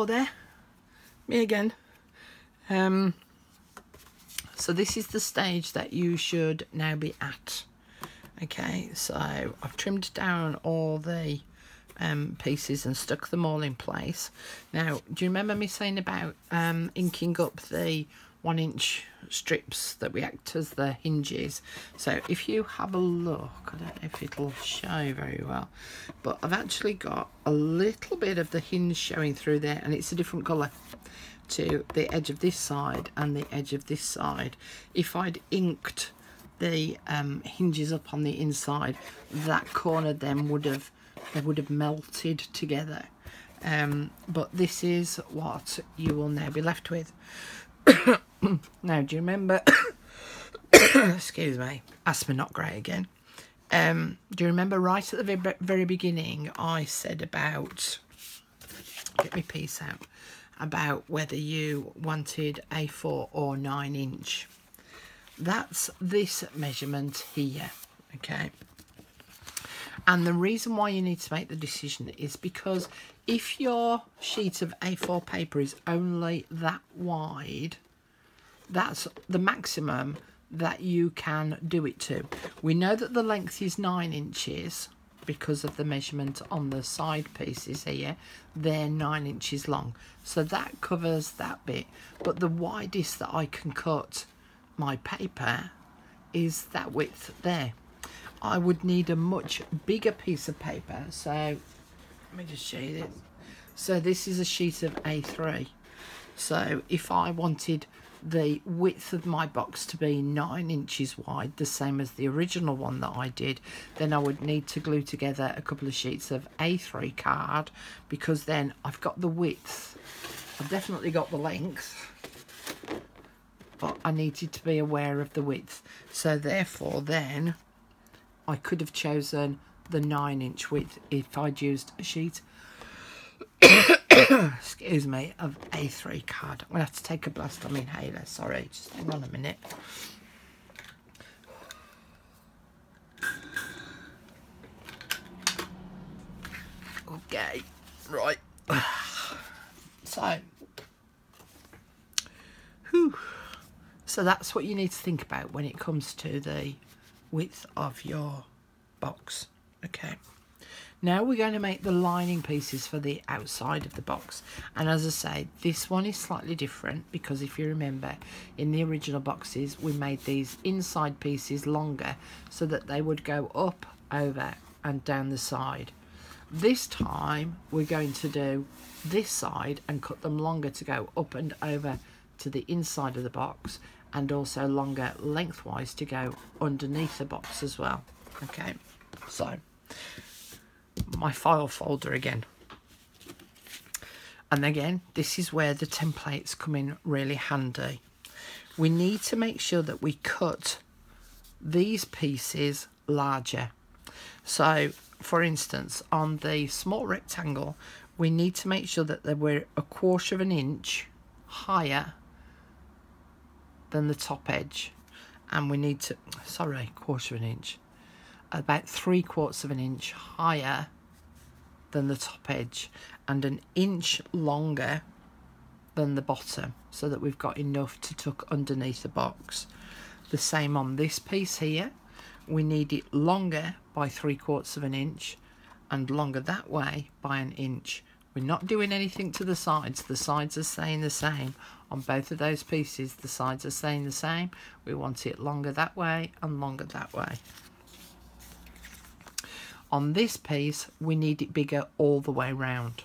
Hello there, me again. So this is the stage that you should now be at. Okay, so I've trimmed down all the pieces and stuck them all in place. Now, do you remember me saying about inking up the 1-inch strips that we act as the hinges? So if you have a look, I don't know if it'll show very well, but I've actually got a little bit of the hinge showing through there, and it's a different colour to the edge of this side and the edge of this side. If I'd inked the hinges up on the inside, that corner then would have melted together. But this is what you will now be left with. Now, do you remember excuse me, asthma not great again. Do you remember right at the very beginning I said about, get my piece out, about whether you wanted A4 or 9-inch? That's this measurement here, okay? And the reason why you need to make the decision is because if your sheet of A4 paper is only that wide, that's the maximum that you can do it to. We know that the length is 9 inches because of the measurement on the side pieces here. They're 9 inches long, so that covers that bit. But the widest that I can cut my paper is that width there. I would need a much bigger piece of paper, so let me just show you this. So this is a sheet of A3. So if I wanted the width of my box to be 9 inches wide, the same as the original one that I did, then I would need to glue together a couple of sheets of A3 card, because then I've got the width, I've definitely got the length, but I needed to be aware of the width. So therefore then I could have chosen the 9-inch width if I'd used a sheet excuse me, of A3 card. I'm gonna have to take a blast from my inhaler, sorry, just hang on a minute. Okay, right. So that's what you need to think about when it comes to the width of your box. Okay, now we're going to make the lining pieces for the outside of the box, and as I say, this one is slightly different because if you remember, in the original boxes we made these inside pieces longer so that they would go up, over and down the side. This time we're going to do this side and cut them longer to go up and over to the inside of the box, and also longer lengthwise to go underneath the box as well. Okay, so my file folder again, and again this is where the templates come in really handy. We need to make sure that we cut these pieces larger. So for instance, on the small rectangle we need to make sure that we're 1/4 of an inch higher than the top edge, and we need to, sorry, 1/4 of an inch, about 3/4 of an inch higher than the top edge, and 1 inch longer than the bottom, so that we've got enough to tuck underneath the box. The same on this piece here, we need it longer by 3/4 of an inch and longer that way by 1 inch. We're not doing anything to the sides are staying the same. On both of those pieces the sides are staying the same. We want it longer that way and longer that way. On this piece we need it bigger all the way round,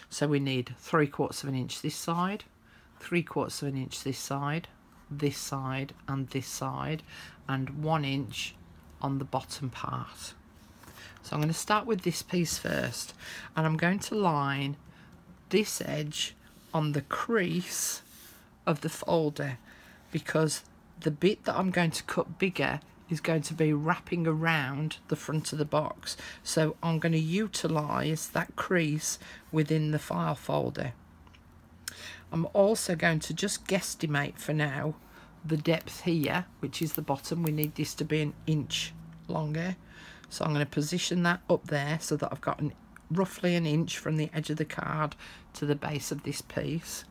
so we need 3/4 of an inch this side, 3/4 of an inch this side and this side, and 1 inch on the bottom part. So I'm going to start with this piece first, and I'm going to line this edge on the crease of the folder, because the bit that I'm going to cut bigger is going to be wrapping around the front of the box, so I'm going to utilise that crease within the file folder. I'm also going to just guesstimate for now the depth here, which is the bottom. We need this to be 1 inch longer, so I'm going to position that up there so that I've got roughly an inch from the edge of the card to the base of this piece.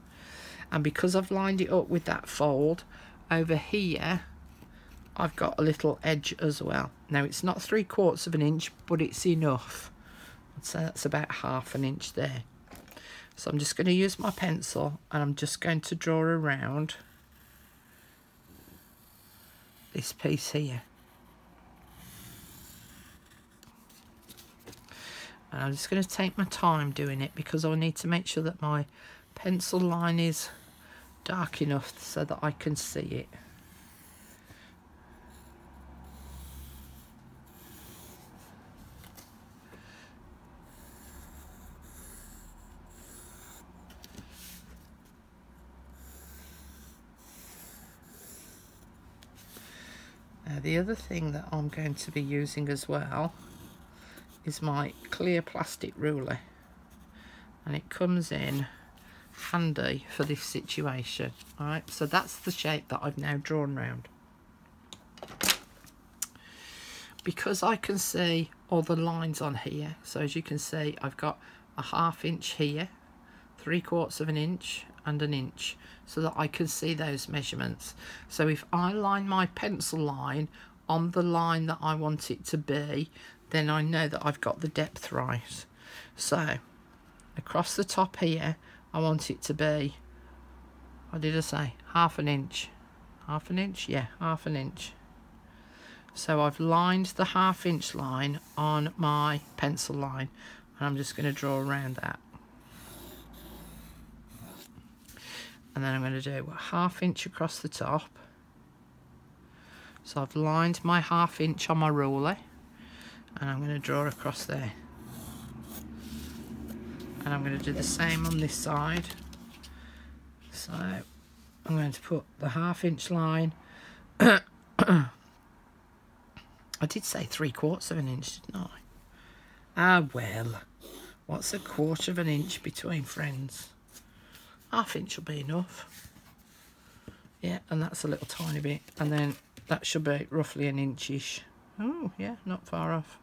And because I've lined it up with that fold, over here I've got a little edge as well. Now it's not 3/4 of an inch, but it's enough. I'd say that's about 1/2 an inch there. So I'm just going to use my pencil and I'm just going to draw around this piece here. And I'm just going to take my time doing it because I need to make sure that my pencil line is dark enough so that I can see it. Now the other thing that I'm going to be using as well is my clear plastic ruler, and it comes in handy for this situation. Alright, so that's the shape that I've now drawn round. Because I can see all the lines on here, so as you can see I've got a 1/2 inch here, 3/4 of an inch and an inch, so that I can see those measurements. So if I line my pencil line on the line that I want it to be, then I know that I've got the depth right. So across the top here I want it to be, what did I say, 1/2 an inch? 1/2 an inch? Yeah, 1/2 an inch. So I've lined the 1/2 inch line on my pencil line, and I'm just going to draw around that. And then I'm going to do a 1/2 inch across the top. So I've lined my 1/2 inch on my ruler, and I'm going to draw across there. And I'm going to do the same on this side. So I'm going to put the 1/2 inch line. I did say 3/4 of an inch, didn't I? Ah, well, what's 1/4 of an inch between friends? 1/2 inch will be enough. Yeah, and that's a little tiny bit. And then that should be roughly an inchish. Oh, yeah, not far off.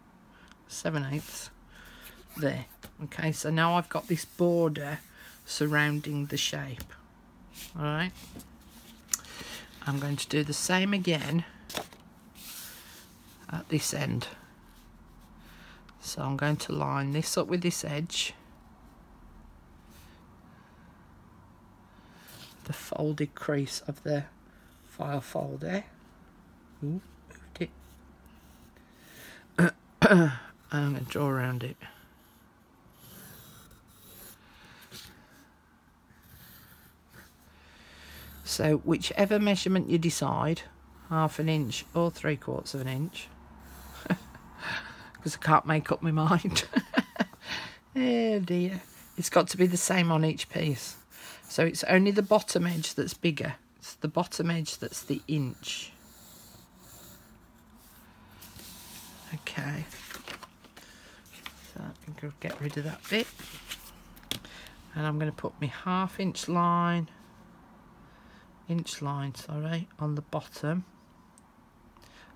7/8 there. Okay, so now I've got this border surrounding the shape. Alright. I'm going to do the same again at this end. So I'm going to line this up with this edge, the folded crease of the file folder. Ooh, moved it. And I'm going to draw around it. So whichever measurement you decide, 1/2 an inch or 3/4 of an inch, because I can't make up my mind. Oh dear. It's got to be the same on each piece. So it's only the bottom edge that's bigger. It's the bottom edge that's the inch. Okay. So I think I'll get rid of that bit. And I'm going to put my 1/2 inch line, on the bottom.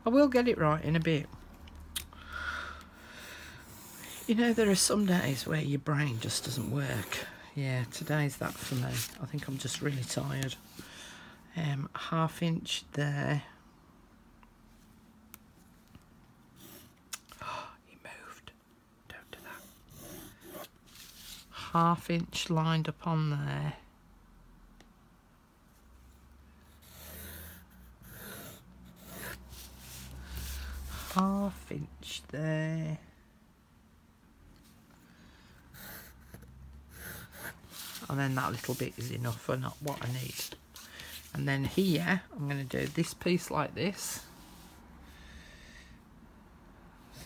I will get it right in a bit. You know, there are some days where your brain just doesn't work. Yeah, today's that for me. I think I'm just really tired. 1/2 inch there. Oh, he moved. Don't do that. 1/2 inch lined up on there. Half inch there. And then that little bit is enough for not what I need. And then here I'm going to do this piece like this.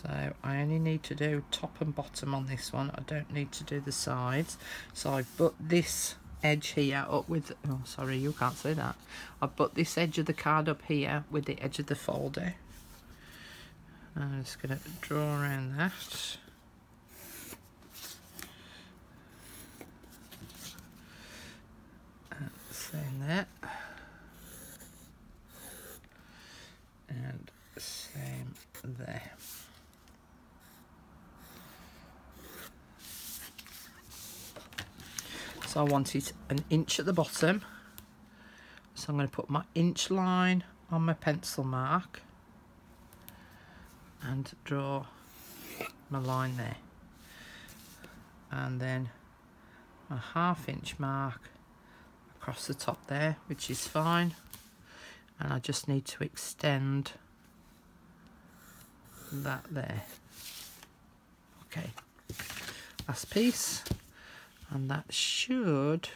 So I only need to do top and bottom on this one. I don't need to do the sides. So I've put this edge here up with, oh sorry, you can't see that. I've put this edge of the card up here with the edge of the folder. I'm just going to draw around that. Same there. And same there. So I want it an inch at the bottom. So I'm going to put my inch line on my pencil mark and draw my line there. And then a 1/2 inch mark across the top there, which is fine. And I just need to extend that there. Okay, last piece, and that should,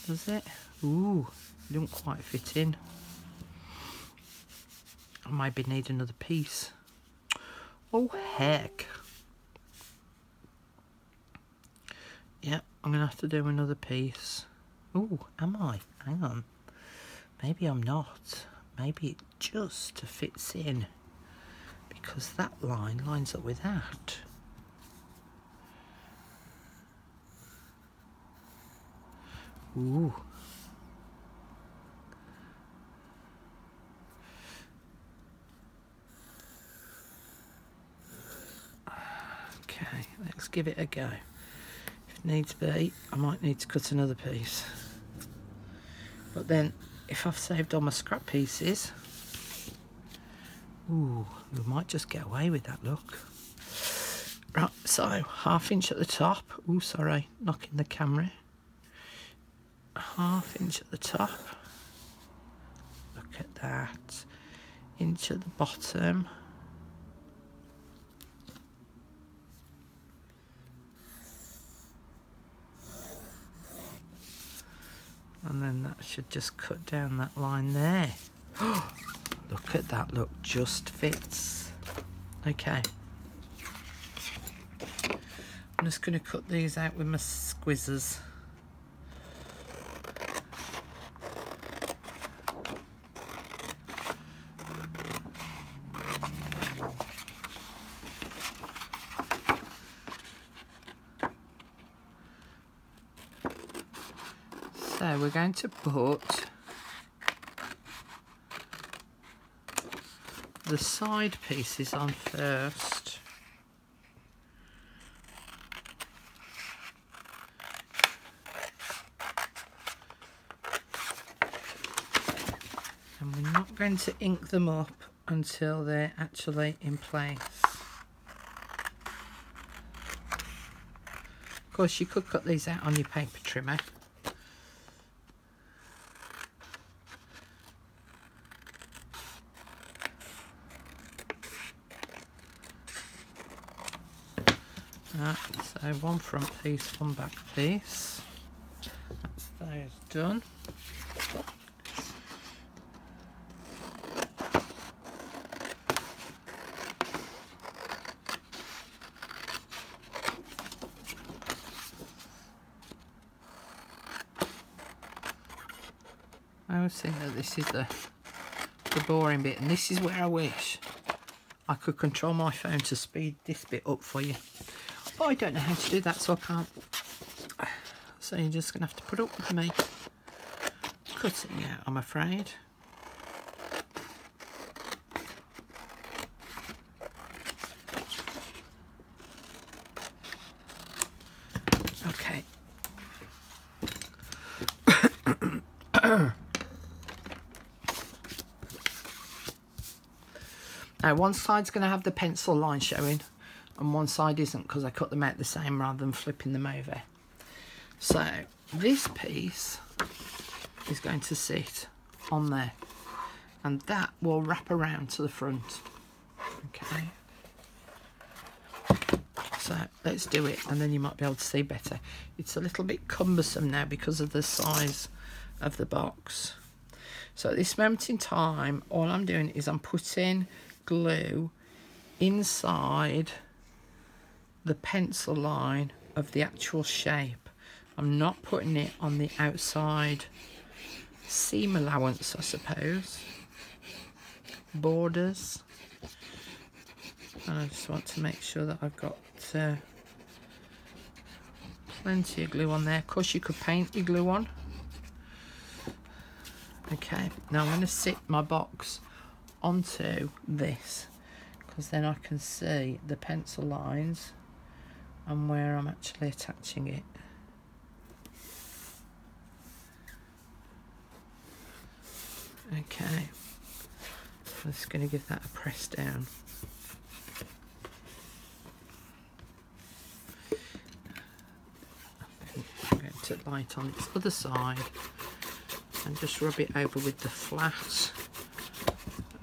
does it? Ooh, it don't quite fit in. I maybe need another piece. Oh heck. Yeah, I'm gonna have to do another piece. Oh, am I? Hang on. Maybe I'm not. Maybe it just fits in because that line lines up with that. Ooh. Okay, let's give it a go. If needs be, I might need to cut another piece. But then, if I've saved all my scrap pieces, ooh, we might just get away with that look. Right, so 1/2 inch at the top. Ooh, sorry, knocking the camera. 1/2 inch at the top. Look at that. Inch at the bottom. And then that should just cut down that line there. Look at that, look, just fits. Okay. I'm just going to cut these out with my squizzers. So we're going to put the side pieces on first. And we're not going to ink them up until they're actually in place. Of course, you could cut these out on your paper trimmer. So one front piece, one back piece. That's those done. I always think that this is the boring bit, and this is where I wish I could control my phone to speed this bit up for you. But I don't know how to do that, so I can't. So you're just going to have to put up with me cutting out, I'm afraid. Okay. Now one side's going to have the pencil line showing and one side isn't because I cut them out the same rather than flipping them over. So this piece is going to sit on there and that will wrap around to the front. Okay. So let's do it and then you might be able to see better. It's a little bit cumbersome now because of the size of the box. So at this moment in time, all I'm doing is I'm putting glue inside the pencil line of the actual shape. I'm not putting it on the outside seam allowance, I suppose, borders. And I just want to make sure that I've got plenty of glue on there. Of course you could paint your glue on. Okay, now I'm going to sit my box onto this because then I can see the pencil lines and where I'm actually attaching it. Okay, I'm just going to give that a press down. I'm going to light on its other side and just rub it over with the flat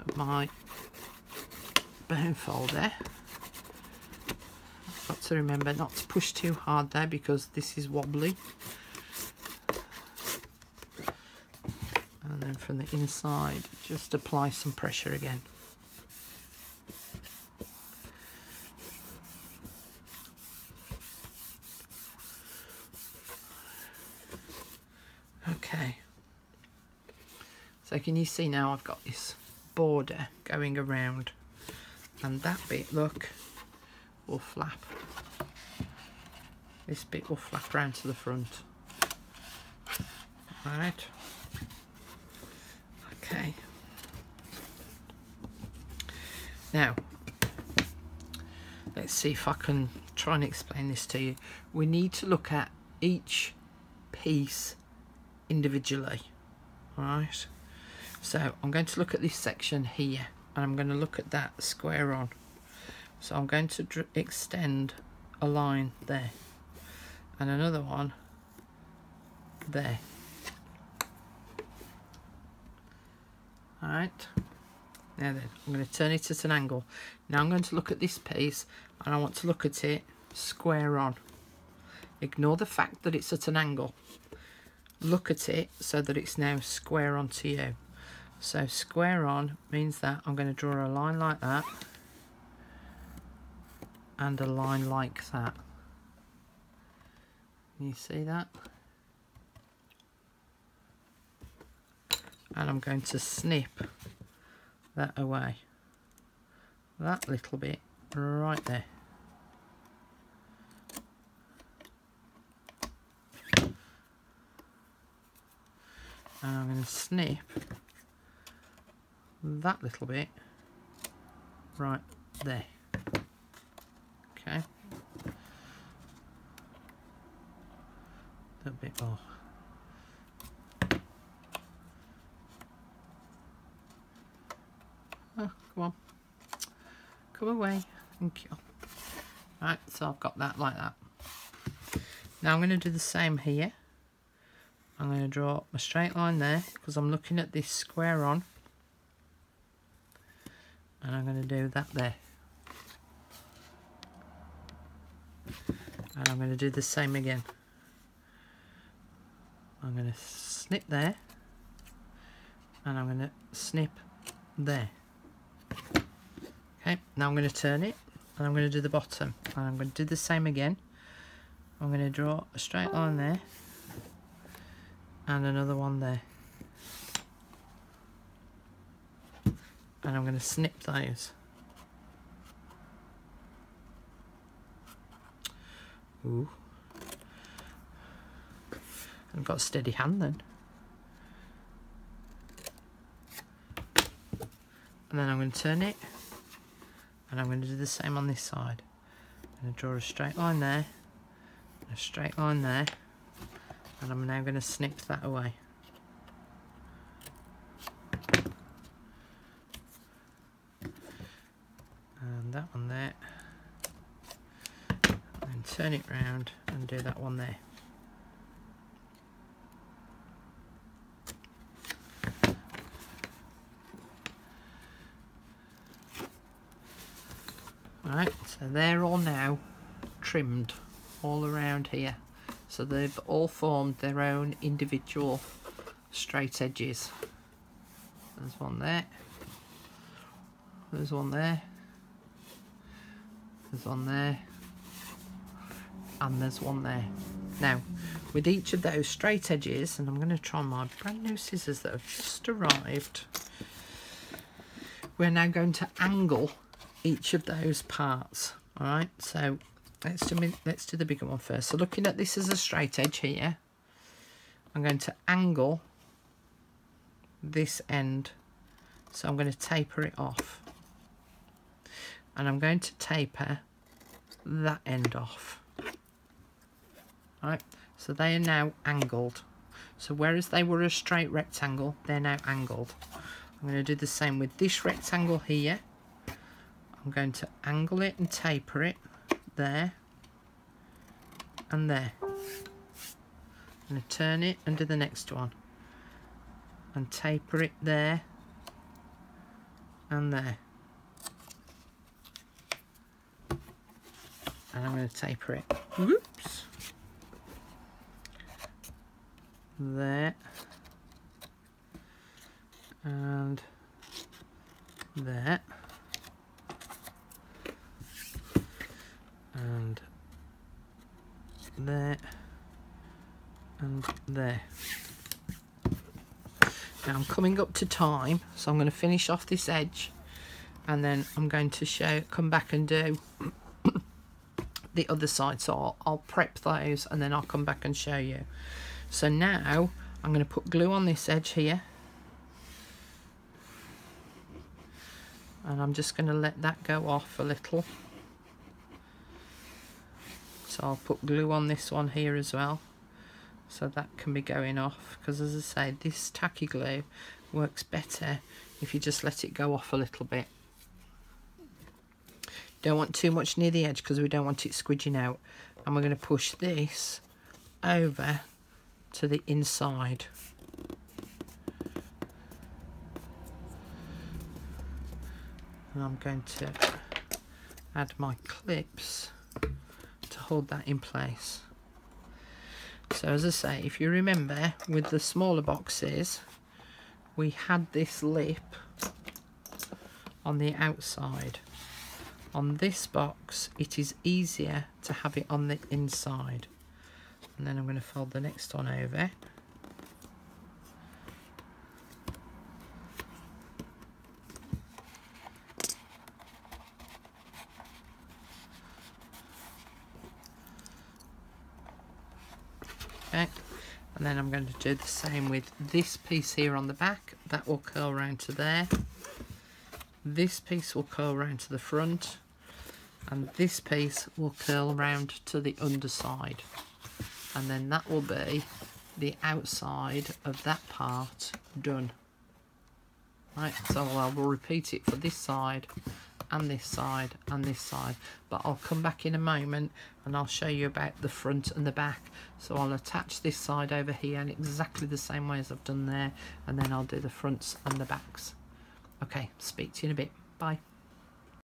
of my bone folder. Got to remember not to push too hard there because this is wobbly. And then from the inside, just apply some pressure again. Okay. So can you see now I've got this border going around, and that bit, look, will flap. This bit will flap round to the front. Right. Okay. Now, let's see if I can try and explain this to you. We need to look at each piece individually. Right. So I'm going to look at this section here, and I'm going to look at that square on. So I'm going to extend a line there and another one there. Alright, now then, I'm going to turn it at an angle. Now I'm going to look at this piece, and I want to look at it square on. Ignore the fact that it's at an angle. Look at it so that it's now square on to you. So square on means that I'm going to draw a line like that and a line like that. Can you see that? And I'm going to snip that away. That little bit right there. And I'm going to snip that little bit right there. Okay. A little bit more. Oh, come on. Come away. Thank you. Right, so I've got that like that. Now I'm going to do the same here. I'm going to draw a straight line there because I'm looking at this square on. And I'm going to do that there. And I'm going to do the same again. I'm going to snip there. And I'm going to snip there. Okay, now I'm going to turn it. And I'm going to do the bottom. And I'm going to do the same again. I'm going to draw a straight line there. And another one there. And I'm going to snip those. Ooh. I've got a steady hand then. And then I'm going to turn it. And I'm going to do the same on this side. I'm going to draw a straight line there. A straight line there. And I'm now going to snip that away. And that one there. And turn it round and do that one there. Right, so they're all now trimmed all around here. So they've all formed their own individual straight edges. There's one there. There's one there. There's one there. And there's one there. Now, with each of those straight edges, and I'm going to try my brand new scissors that have just arrived, we're now going to angle each of those parts. All right, so let's do the bigger one first. So looking at this as a straight edge here, I'm going to angle this end. So I'm going to taper it off. And I'm going to taper that end off. All right, so they are now angled. So whereas they were a straight rectangle, they're now angled. I'm going to do the same with this rectangle here. I'm going to angle it and taper it there and there. I'm going to turn it and do the next one and taper it there and there. And I'm going to taper it, whoops, there and there and there and there. Now I'm coming up to time, so I'm going to finish off this edge and then I'm going to come back and do the other side. So I'll prep those and then I'll come back and show you. So now I'm going to put glue on this edge here, and I'm just going to let that go off a little. So I'll put glue on this one here as well, so that can be going off, because as I say, this tacky glue works better if you just let it go off a little bit. Don't want too much near the edge because we don't want it squidging out. And we're going to push this over to the inside. And I'm going to add my clips to hold that in place. So as I say, if you remember with the smaller boxes, we had this lip on the outside. On this box, it is easier to have it on the inside. And then I'm going to fold the next one over. Okay, and then I'm going to do the same with this piece here on the back. That will curl round to there. This piece will curl round to the front, and this piece will curl round to the underside, and then that will be the outside of that part done. Right, so I will repeat it for this side and this side and this side, but I'll come back in a moment and I'll show you about the front and the back. So I'll attach this side over here in exactly the same way as I've done there, and then I'll do the fronts and the backs. Okay, speak to you in a bit. Bye.